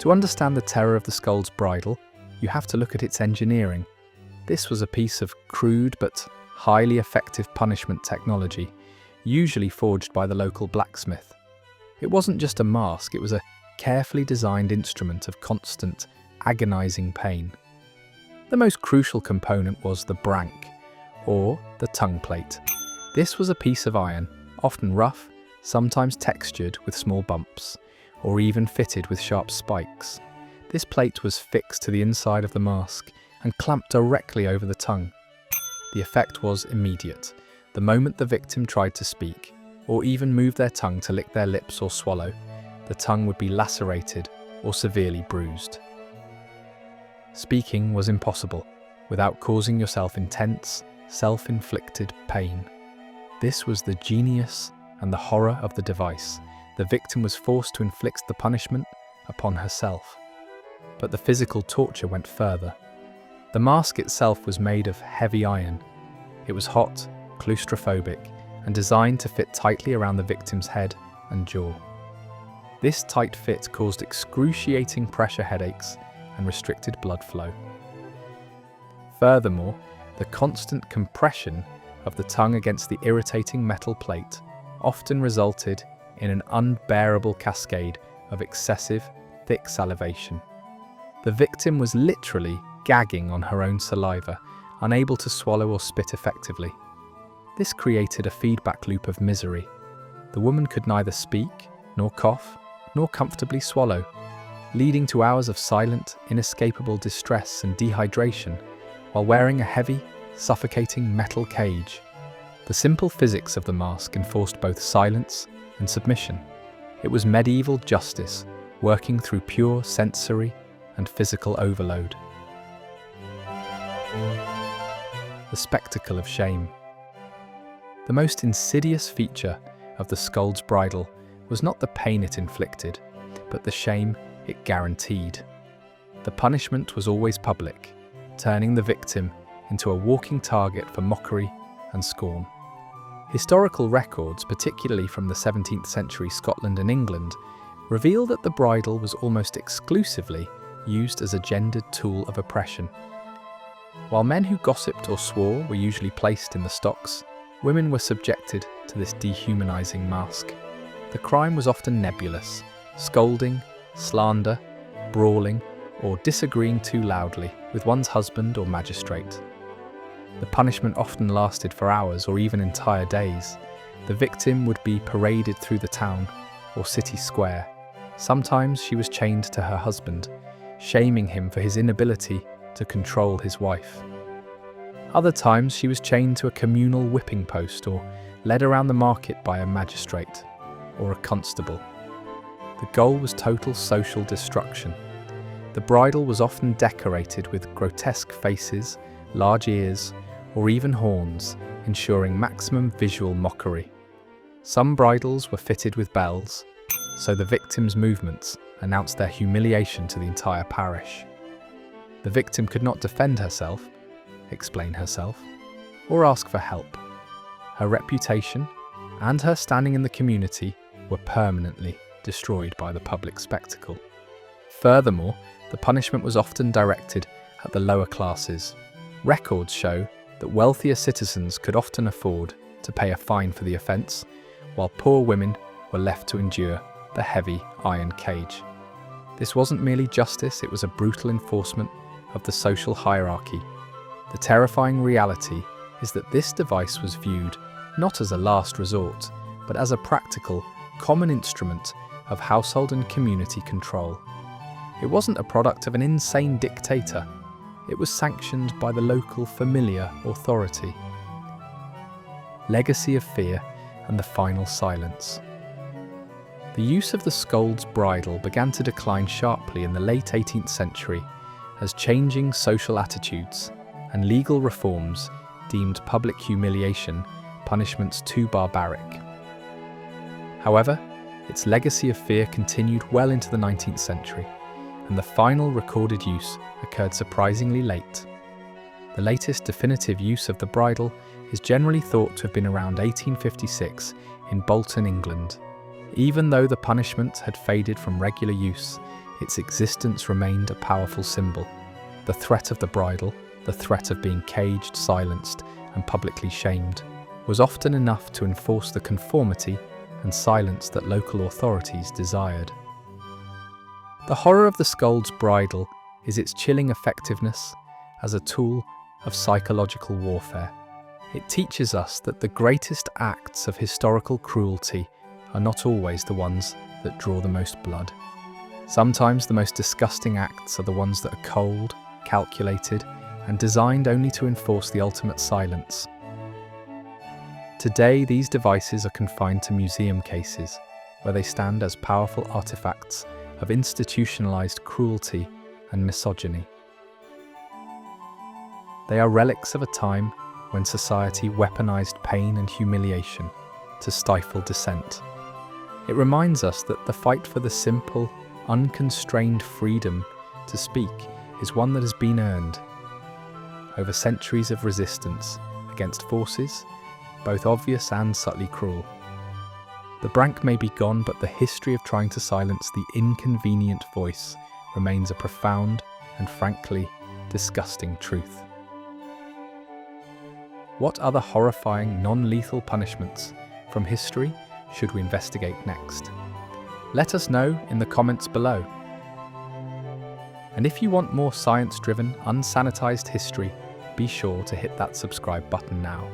To understand the terror of the Scold's bridle, you have to look at its engineering. This was a piece of crude but highly effective punishment technology, usually forged by the local blacksmith. It wasn't just a mask, it was a carefully designed instrument of constant, agonizing pain. The most crucial component was the Brank, or the tongue plate. This was a piece of iron, often rough, sometimes textured with small bumps, or even fitted with sharp spikes. This plate was fixed to the inside of the mask and clamped directly over the tongue. The effect was immediate. The moment the victim tried to speak, or even move their tongue to lick their lips or swallow, the tongue would be lacerated or severely bruised. Speaking was impossible without causing yourself intense, self-inflicted pain. This was the genius and the horror of the device. The victim was forced to inflict the punishment upon herself. But the physical torture went further. The mask itself was made of heavy iron. It was hot, claustrophobic, and designed to fit tightly around the victim's head and jaw. This tight fit caused excruciating pressure headaches and restricted blood flow. Furthermore, the constant compression of the tongue against the irritating metal plate often resulted in an unbearable cascade of excessive, thick salivation. The victim was literally gagging on her own saliva, unable to swallow or spit effectively. This created a feedback loop of misery. The woman could neither speak, nor cough, nor comfortably swallow, leading to hours of silent, inescapable distress and dehydration while wearing a heavy, suffocating metal cage. The simple physics of the mask enforced both silence and submission. It was medieval justice working through pure sensory and physical overload. The spectacle of shame. The most insidious feature of the Scold's bridle was not the pain it inflicted, but the shame it guaranteed. The punishment was always public, turning the victim into a walking target for mockery and scorn. Historical records, particularly from the 17th century Scotland and England, reveal that the bridle was almost exclusively used as a gendered tool of oppression. While men who gossiped or swore were usually placed in the stocks, women were subjected to this dehumanizing mask. The crime was often nebulous: scolding, slander, brawling, or disagreeing too loudly with one's husband or magistrate. The punishment often lasted for hours or even entire days. The victim would be paraded through the town or city square. Sometimes she was chained to her husband, shaming him for his inability to control his wife. Other times she was chained to a communal whipping post or led around the market by a magistrate or a constable. The goal was total social destruction. The bridle was often decorated with grotesque faces, large ears, or even horns, ensuring maximum visual mockery. Some bridles were fitted with bells, so the victim's movements announced their humiliation to the entire parish. The victim could not defend herself, explain herself, or ask for help. Her reputation and her standing in the community were permanently destroyed by the public spectacle. Furthermore, the punishment was often directed at the lower classes. Records show that wealthier citizens could often afford to pay a fine for the offence, while poor women were left to endure the heavy iron cage. This wasn't merely justice, it was a brutal enforcement of the social hierarchy. The terrifying reality is that this device was viewed not as a last resort, but as a practical, common instrument of household and community control. It wasn't a product of an insane dictator. It was sanctioned by the local familiar authority. Legacy of fear and the final silence. The use of the Scold's bridle began to decline sharply in the late 18th century as changing social attitudes and legal reforms deemed public humiliation punishments too barbaric. However, its legacy of fear continued well into the 19th century, and the final recorded use occurred surprisingly late. The latest definitive use of the bridle is generally thought to have been around 1856 in Bolton, England. Even though the punishment had faded from regular use, its existence remained a powerful symbol. The threat of the bridle, the threat of being caged, silenced, and publicly shamed, was often enough to enforce the conformity and silence that local authorities desired. The horror of the Scold's bridle is its chilling effectiveness as a tool of psychological warfare. It teaches us that the greatest acts of historical cruelty are not always the ones that draw the most blood. Sometimes the most disgusting acts are the ones that are cold, calculated, and designed only to enforce the ultimate silence. Today, these devices are confined to museum cases, where they stand as powerful artifacts of institutionalized cruelty and misogyny. They are relics of a time when society weaponized pain and humiliation to stifle dissent. It reminds us that the fight for the simple, unconstrained freedom to speak is one that has been earned over centuries of resistance against forces, both obvious and subtly cruel. The Brank may be gone, but the history of trying to silence the inconvenient voice remains a profound and frankly disgusting truth. What other horrifying, non-lethal punishments from history should we investigate next? Let us know in the comments below. And if you want more science-driven, unsanitized history, be sure to hit that subscribe button now.